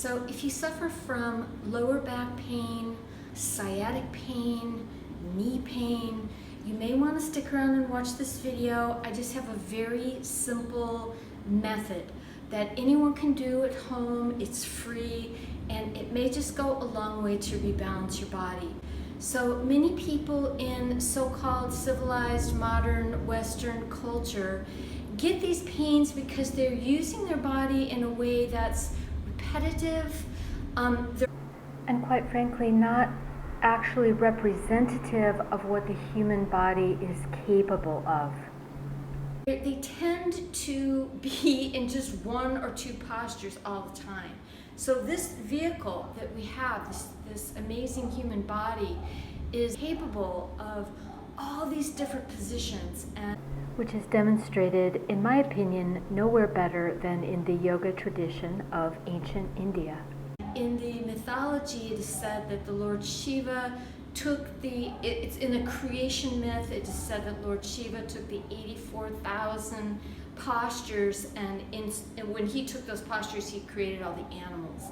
So if you suffer from lower back pain, sciatic pain, knee pain, you may want to stick around and watch this video. I just have a very simple method that anyone can do at home. It's free and it may just go a long way to rebalance your body. So many people in so-called civilized, modern, Western culture get these pains because they're using their body in a way that's repetitive, and quite frankly not actually representative of what the human body is capable of. They tend to be in just one or two postures all the time. So this vehicle that we have, this amazing human body, is capable of all these different positions, and which is demonstrated, in my opinion, nowhere better than in the yoga tradition of ancient India. In the mythology, it is said that the Lord Shiva took it's in the creation myth, it is said that Lord Shiva took the 84,000 postures, and when he took those postures, he created all the animals.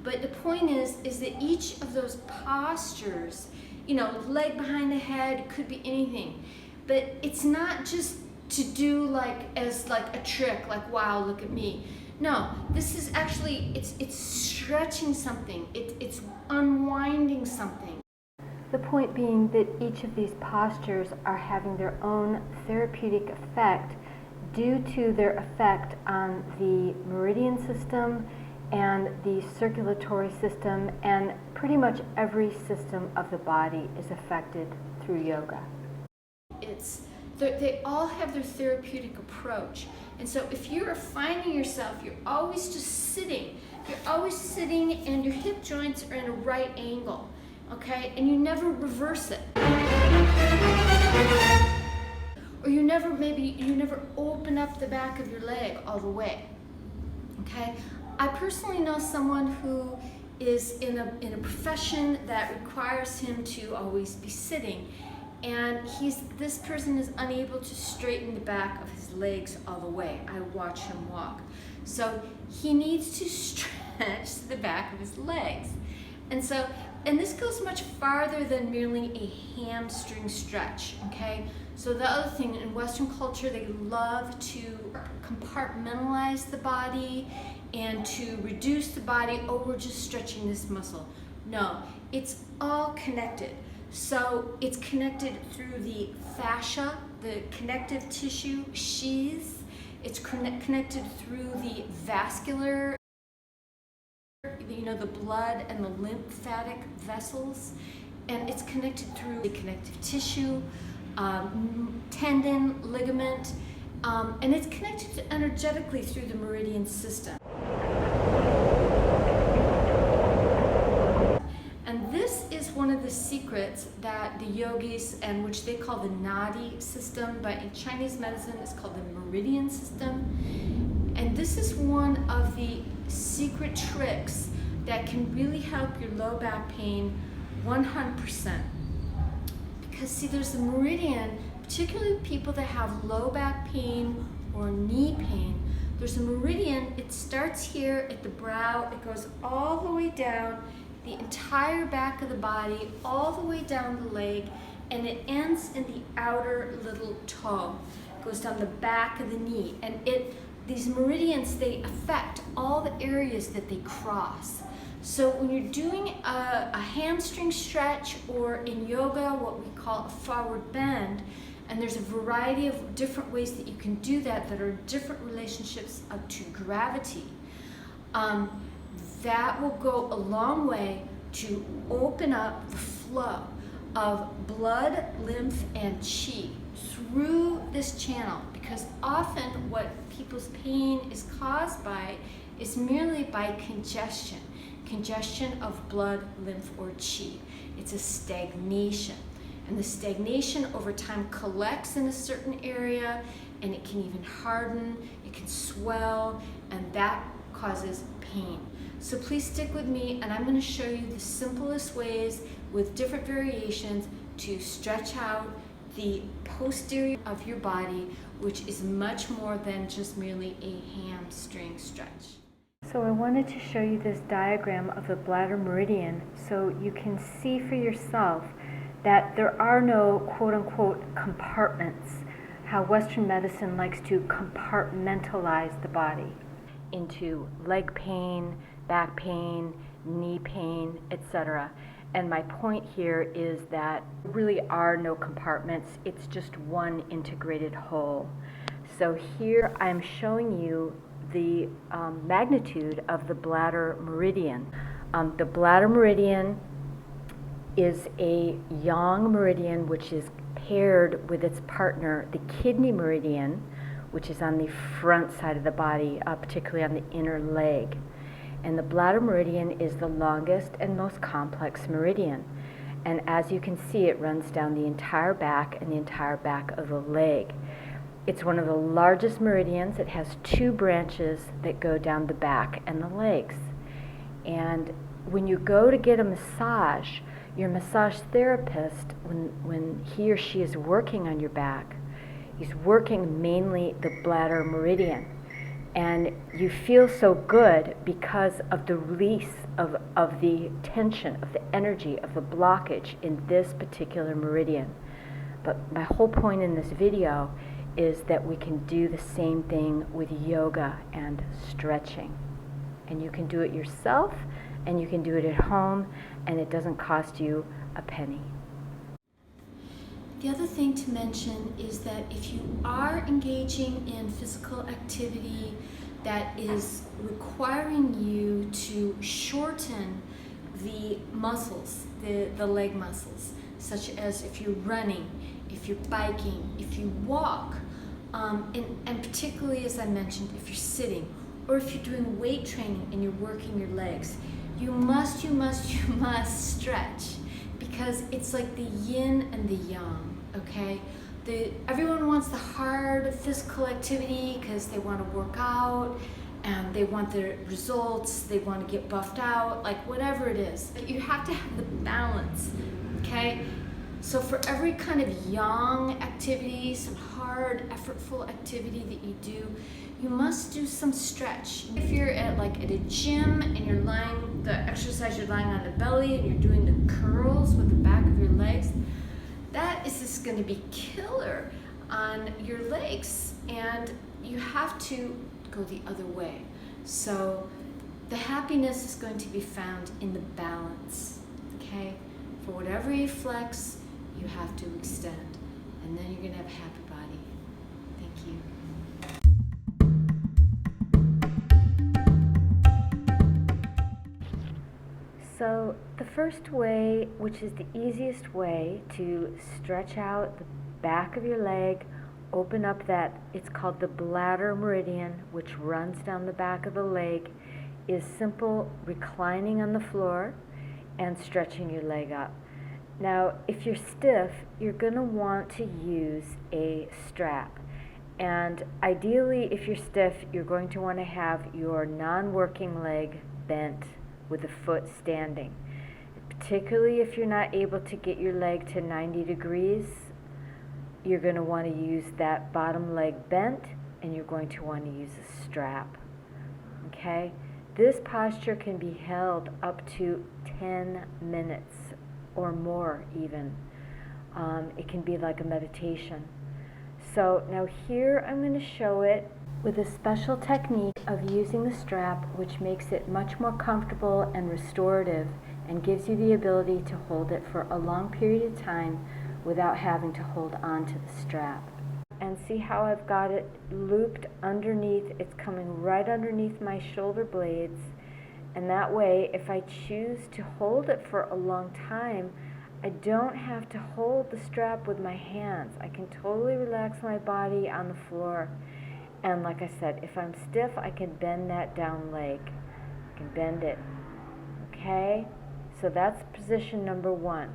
But the point is that each of those postures, leg behind the head, could be anything. But it's not just to do as a trick, like, wow, look at me. No, this is actually, it's stretching something, it's unwinding something. The point being that each of these postures are having their own therapeutic effect due to their effect on the meridian system and the circulatory system, and pretty much every system of the body is affected through yoga. They all have their therapeutic approach. And so if you're finding yourself, you're always sitting and your hip joints are in a right angle, okay? And you never reverse it. Or you never open up the back of your leg all the way, okay? I personally know someone who is in a profession that requires him to always be sitting, and this person is unable to straighten the back of his legs all the way. I watch him walk. So he needs to stretch the back of his legs. And this goes much farther than merely a hamstring stretch, okay? So the other thing, in Western culture, they love to compartmentalize the body and to reduce the body. Oh, we're just stretching this muscle. No, it's all connected. So it's connected through the fascia, the connective tissue sheaths. It's connected through the vascular, the blood and the lymphatic vessels. And it's connected through the connective tissue, tendon, ligament, and it's connected energetically through the meridian system. And this is one of the secrets that the yogis, and which they call the nadi system, but in Chinese medicine it's called the meridian system. And this is one of the secret tricks that can really help your low back pain 100%. Because see, there's a meridian, particularly people that have low back pain or knee pain. There's a meridian, it starts here at the brow, it goes all the way down the entire back of the body, all the way down the leg, and it ends in the outer little toe. It goes down the back of the knee, and these meridians, they affect all the areas that they cross. So when you're doing a hamstring stretch, or in yoga what we call a forward bend, and there's a variety of different ways that you can do that are different relationships to gravity, that will go a long way to open up the flow of blood, lymph, and chi through this channel, because often what people's pain is caused by is merely by congestion of blood, lymph, or chi. It's a stagnation, and the stagnation over time collects in a certain area, and it can even harden, it can swell, and that causes pain. So please stick with me, and I'm going to show you the simplest ways with different variations to stretch out the posterior of your body, which is much more than just merely a hamstring stretch. So I wanted to show you this diagram of the bladder meridian so you can see for yourself that there are no quote-unquote compartments, how Western medicine likes to compartmentalize the body into leg pain, back pain, knee pain, etc. And my point here is that there really are no compartments, it's just one integrated whole. So here I'm showing you the magnitude of the bladder meridian. The bladder meridian is a yang meridian which is paired with its partner, the kidney meridian, which is on the front side of the body, particularly on the inner leg. And the bladder meridian is the longest and most complex meridian. And as you can see, it runs down the entire back and the entire back of the leg. It's one of the largest meridians. It has 2 branches that go down the back and the legs. And when you go to get a massage, your massage therapist, when he or she is working on your back, he's working mainly the bladder meridian. And you feel so good because of the release of the tension, of the energy, of the blockage in this particular meridian. But my whole point in this video is that we can do the same thing with yoga and stretching. And you can do it yourself, and you can do it at home, and it doesn't cost you a penny. The other thing to mention is that if you are engaging in physical activity that is requiring you to shorten the muscles, the leg muscles, such as if you're running, if you're biking, if you walk, and particularly, as I mentioned, if you're sitting, or if you're doing weight training and you're working your legs, you must stretch, because it's like the yin and the yang, okay? Everyone wants the hard physical activity because they want to work out and they want the results, they want to get buffed out, like whatever it is. You have to have the balance, okay? So for every kind of yang activity, some hard, effortful activity that you do, you must do some stretch. If you're at a gym and you're lying, the exercise you're lying on the belly and you're doing the curls with the back of your legs, that is just going to be killer on your legs, and you have to go the other way. So the happiness is going to be found in the balance, okay? For whatever you flex, you have to extend, and then you're going to have a happy body. Thank you. So the first way, which is the easiest way to stretch out the back of your leg, open up that, it's called the bladder meridian, which runs down the back of the leg, is simple reclining on the floor and stretching your leg up. Now, if you're stiff, you're going to want to use a strap. And ideally, if you're stiff, you're going to want to have your non-working leg bent with the foot standing. Particularly if you're not able to get your leg to 90 degrees, you're going to want to use that bottom leg bent, and you're going to want to use a strap. Okay? This posture can be held up to 10 minutes or more even. It can be like a meditation. So now here I'm going to show it with a special technique of using the strap, which makes it much more comfortable and restorative and gives you the ability to hold it for a long period of time without having to hold on to the strap. And see how I've got it looped underneath. It's coming right underneath my shoulder blades, and that way if I choose to hold it for a long time, I don't have to hold the strap with my hands. I can totally relax my body on the floor. And like I said, if I'm stiff, I can bend that down leg. I can bend it. Okay? So that's position number 1.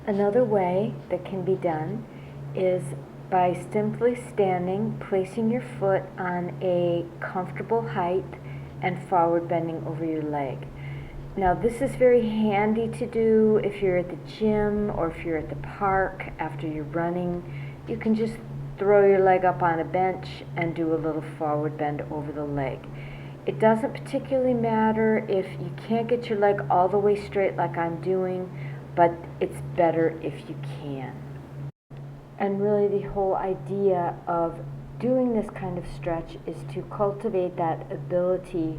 Another way that can be done is by simply standing, placing your foot on a comfortable height, and forward bending over your leg. Now this is very handy to do if you're at the gym or if you're at the park after you're running. You can just throw your leg up on a bench and do a little forward bend over the leg. It doesn't particularly matter if you can't get your leg all the way straight like I'm doing, but it's better if you can. And really the whole idea of doing this kind of stretch is to cultivate that ability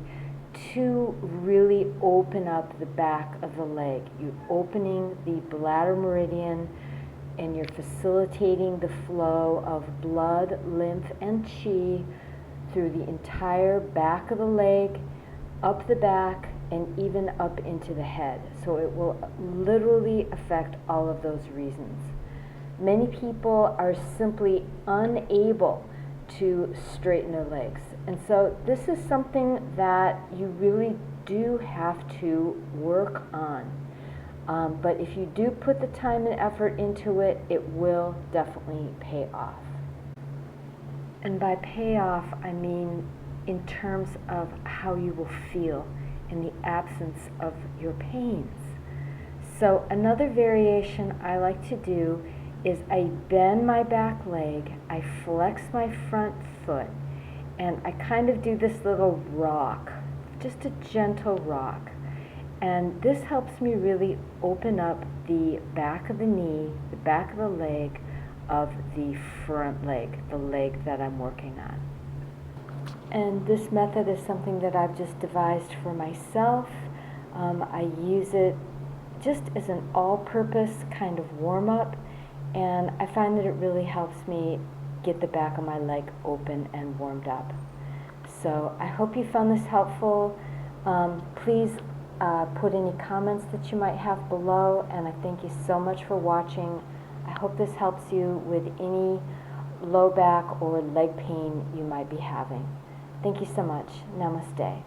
to really open up the back of the leg. You're opening the bladder meridian and you're facilitating the flow of blood, lymph, and qi through the entire back of the leg, up the back, and even up into the head. So it will literally affect all of those reasons. Many people are simply unable to straighten their legs. And so this is something that you really do have to work on. But if you do put the time and effort into it, it will definitely pay off. And by pay off, I mean in terms of how you will feel in the absence of your pains. So another variation I like to do is I bend my back leg, I flex my front foot, and I kind of do this little rock, just a gentle rock. And this helps me really open up the back of the knee, the back of the leg, of the front leg, the leg that I'm working on. And this method is something that I've just devised for myself. I use it just as an all-purpose kind of warm-up, and I find that it really helps me get the back of my leg open and warmed up. So I hope you found this helpful. Please put any comments that you might have below, and I thank you so much for watching. I hope this helps you with any low back or leg pain you might be having. Thank you so much. Namaste.